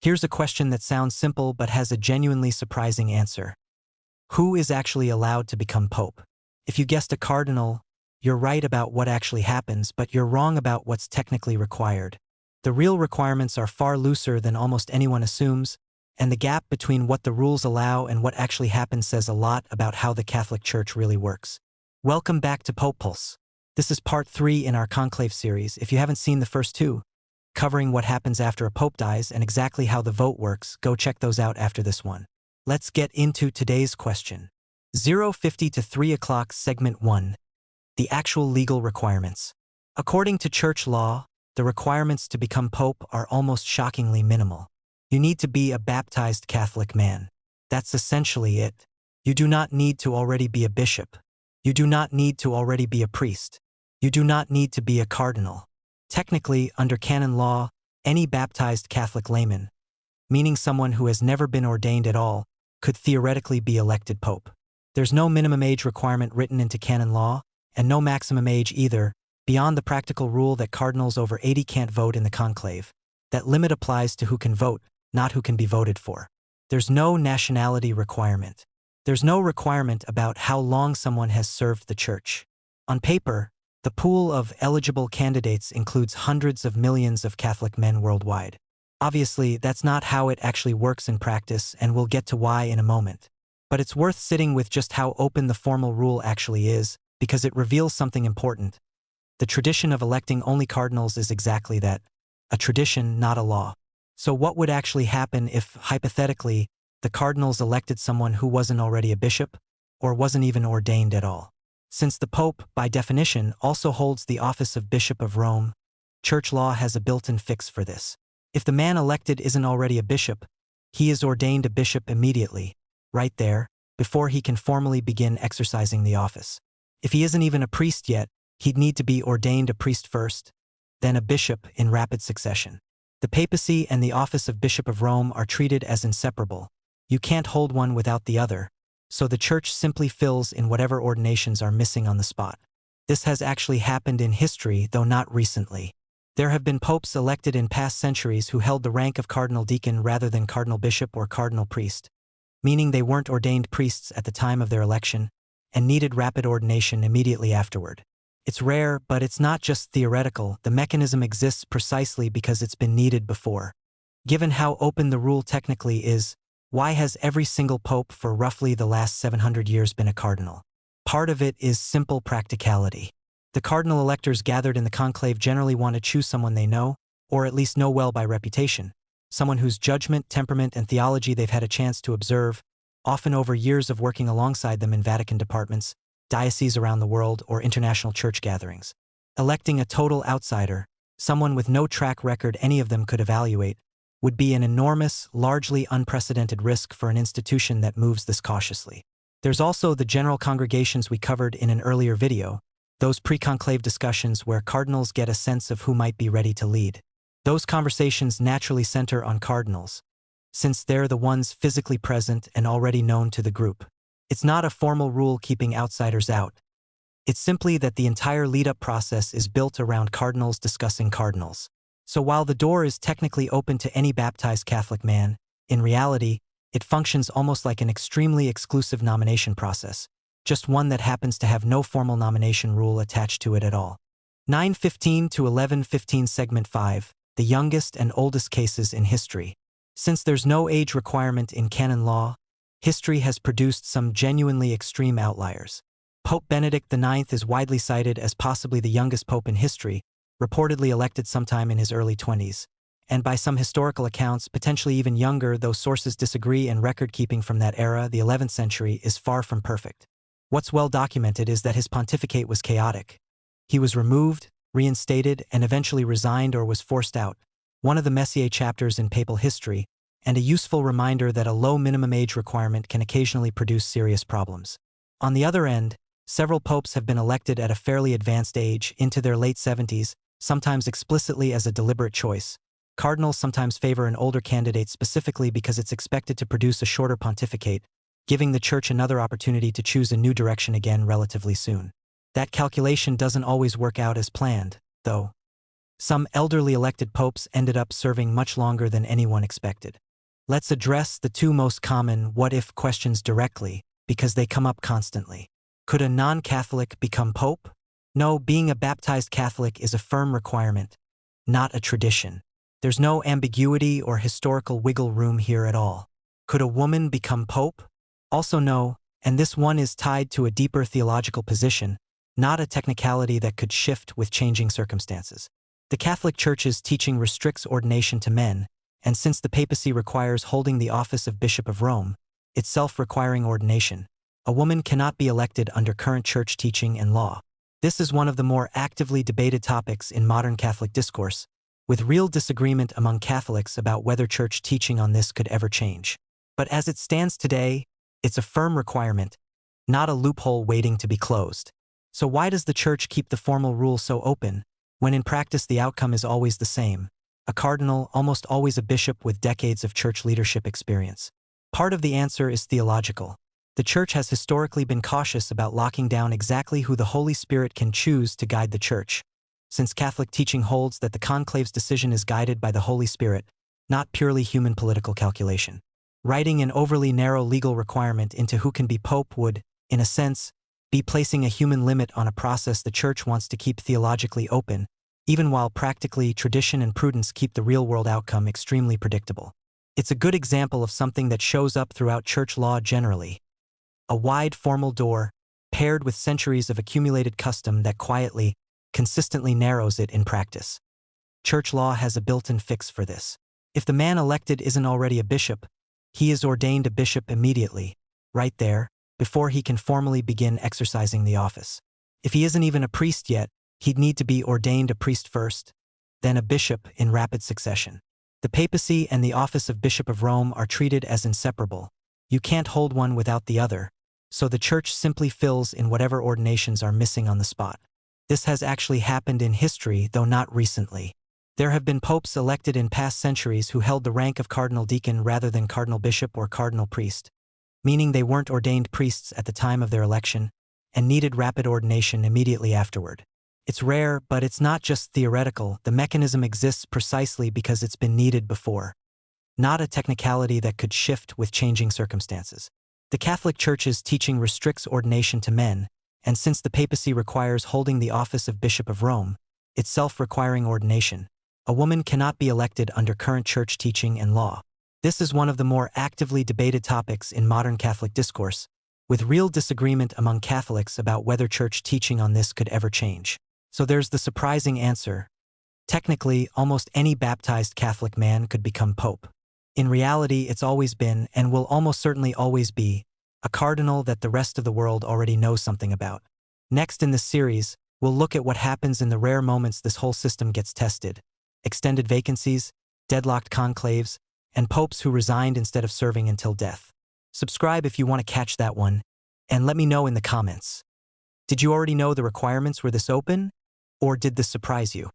Here's a question that sounds simple but has a genuinely surprising answer. Who is actually allowed to become pope? If you guessed a cardinal, you're right about what actually happens, but you're wrong about what's technically required. The real requirements are far looser than almost anyone assumes, and the gap between what the rules allow and what actually happens says a lot about how the Catholic Church really works. Welcome back to Pope Pulse. This is part 3 in our Conclave series. If you haven't seen the first 2, covering what happens after a pope dies and exactly how the vote works, go check those out after this one. Let's get into today's question. 050 to 3 o'clock segment 1. The actual legal requirements. According to church law, the requirements to become pope are almost shockingly minimal. You need to be a baptized Catholic man. That's essentially it. You do not need to already be a bishop. You do not need to already be a priest. You do not need to be a cardinal. Technically, under canon law, any baptized Catholic layman, meaning someone who has never been ordained at all, could theoretically be elected pope. There's no minimum age requirement written into canon law, and no maximum age either, beyond the practical rule that cardinals over 80 can't vote in the conclave. That limit applies to who can vote, not who can be voted for. There's no nationality requirement. There's no requirement about how long someone has served the church. On paper, the pool of eligible candidates includes hundreds of millions of Catholic men worldwide. Obviously, that's not how it actually works in practice, and we'll get to why in a moment. But it's worth sitting with just how open the formal rule actually is, because it reveals something important. The tradition of electing only cardinals is exactly that, a tradition, not a law. So what would actually happen if, hypothetically, the cardinals elected someone who wasn't already a bishop, or wasn't even ordained at all? Since the Pope, by definition, also holds the office of Bishop of Rome, church law has a built-in fix for this. If the man elected isn't already a bishop, he is ordained a bishop immediately, right there, before he can formally begin exercising the office. If he isn't even a priest yet, he'd need to be ordained a priest first, then a bishop in rapid succession. The papacy and the office of Bishop of Rome are treated as inseparable. You can't hold one without the other, so the church simply fills in whatever ordinations are missing on the spot. This has actually happened in history, though not recently. There have been popes elected in past centuries who held the rank of cardinal deacon rather than cardinal bishop or cardinal priest, meaning they weren't ordained priests at the time of their election and needed rapid ordination immediately afterward. It's rare, but it's not just theoretical. The mechanism exists precisely because it's been needed before. Given how open the rule technically is, why has every single pope for roughly the last 700 years been a cardinal? Part of it is simple practicality. The cardinal electors gathered in the conclave generally want to choose someone they know, or at least know well by reputation, someone whose judgment, temperament, and theology they've had a chance to observe, often over years of working alongside them in Vatican departments, dioceses around the world, or international church gatherings. Electing a total outsider, someone with no track record any of them could evaluate, would be an enormous, largely unprecedented risk for an institution that moves this cautiously. There's also the general congregations we covered in an earlier video, those pre-conclave discussions where cardinals get a sense of who might be ready to lead. Those conversations naturally center on cardinals, since they're the ones physically present and already known to the group. It's not a formal rule keeping outsiders out. It's simply that the entire lead-up process is built around cardinals discussing cardinals. So while the door is technically open to any baptized Catholic man, in reality, it functions almost like an extremely exclusive nomination process, just one that happens to have no formal nomination rule attached to it at all. 9:15 to 11:15 segment 5, the youngest and oldest cases in history. Since there's no age requirement in canon law, history has produced some genuinely extreme outliers. Pope Benedict IX is widely cited as possibly the youngest pope in history, reportedly elected sometime in his early 20s, and by some historical accounts potentially even younger, though sources disagree and record-keeping from that era, the 11th century, is far from perfect. What's well documented is that his pontificate was chaotic. He was removed, reinstated, and eventually resigned or was forced out, one of the Messier chapters in papal history, and a useful reminder that a low minimum age requirement can occasionally produce serious problems. On the other end, several popes have been elected at a fairly advanced age, into their late 70s, sometimes explicitly as a deliberate choice. Cardinals sometimes favor an older candidate specifically because it's expected to produce a shorter pontificate, giving the Church another opportunity to choose a new direction again relatively soon. That calculation doesn't always work out as planned, though. Some elderly elected popes ended up serving much longer than anyone expected. Let's address the two most common what-if questions directly, because they come up constantly. Could a non-Catholic become pope? No, being a baptized Catholic is a firm requirement, not a tradition. There's no ambiguity or historical wiggle room here at all. Could a woman become pope? Also no, and this one is tied to a deeper theological position, not a technicality that could shift with changing circumstances. The Catholic Church's teaching restricts ordination to men, and since the papacy requires holding the office of Bishop of Rome, itself requiring ordination, a woman cannot be elected under current church teaching and law. This is one of the more actively debated topics in modern Catholic discourse, with real disagreement among Catholics about whether church teaching on this could ever change. But as it stands today, it's a firm requirement, not a loophole waiting to be closed. So why does the church keep the formal rule so open, when in practice the outcome is always the same? A cardinal, almost always a bishop with decades of church leadership experience. Part of the answer is theological. The church has historically been cautious about locking down exactly who the Holy Spirit can choose to guide the church, since Catholic teaching holds that the Conclave's decision is guided by the Holy Spirit, not purely human political calculation. Writing an overly narrow legal requirement into who can be pope would, in a sense, be placing a human limit on a process the church wants to keep theologically open, even while practically tradition and prudence keep the real-world outcome extremely predictable. It's a good example of something that shows up throughout church law generally. A wide formal door, paired with centuries of accumulated custom that quietly, consistently narrows it in practice. Church law has a built-in fix for this. If the man elected isn't already a bishop, he is ordained a bishop immediately, right there, before he can formally begin exercising the office. If he isn't even a priest yet, he'd need to be ordained a priest first, then a bishop in rapid succession. The papacy and the office of Bishop of Rome are treated as inseparable. You can't hold one without the other, so the church simply fills in whatever ordinations are missing on the spot. This has actually happened in history, though not recently. There have been popes elected in past centuries who held the rank of cardinal deacon rather than cardinal bishop or cardinal priest, meaning they weren't ordained priests at the time of their election and needed rapid ordination immediately afterward. It's rare, but it's not just theoretical. The mechanism exists precisely because it's been needed before, not a technicality that could shift with changing circumstances. The Catholic Church's teaching restricts ordination to men, and since the papacy requires holding the office of Bishop of Rome, itself requiring ordination, a woman cannot be elected under current church teaching and law. This is one of the more actively debated topics in modern Catholic discourse, with real disagreement among Catholics about whether church teaching on this could ever change. So there's the surprising answer. Technically, almost any baptized Catholic man could become pope. In reality, it's always been, and will almost certainly always be, a cardinal that the rest of the world already knows something about. Next in this series, we'll look at what happens in the rare moments this whole system gets tested: extended vacancies, deadlocked conclaves, and popes who resigned instead of serving until death. Subscribe if you want to catch that one, and let me know in the comments. Did you already know the requirements were this open, or did this surprise you?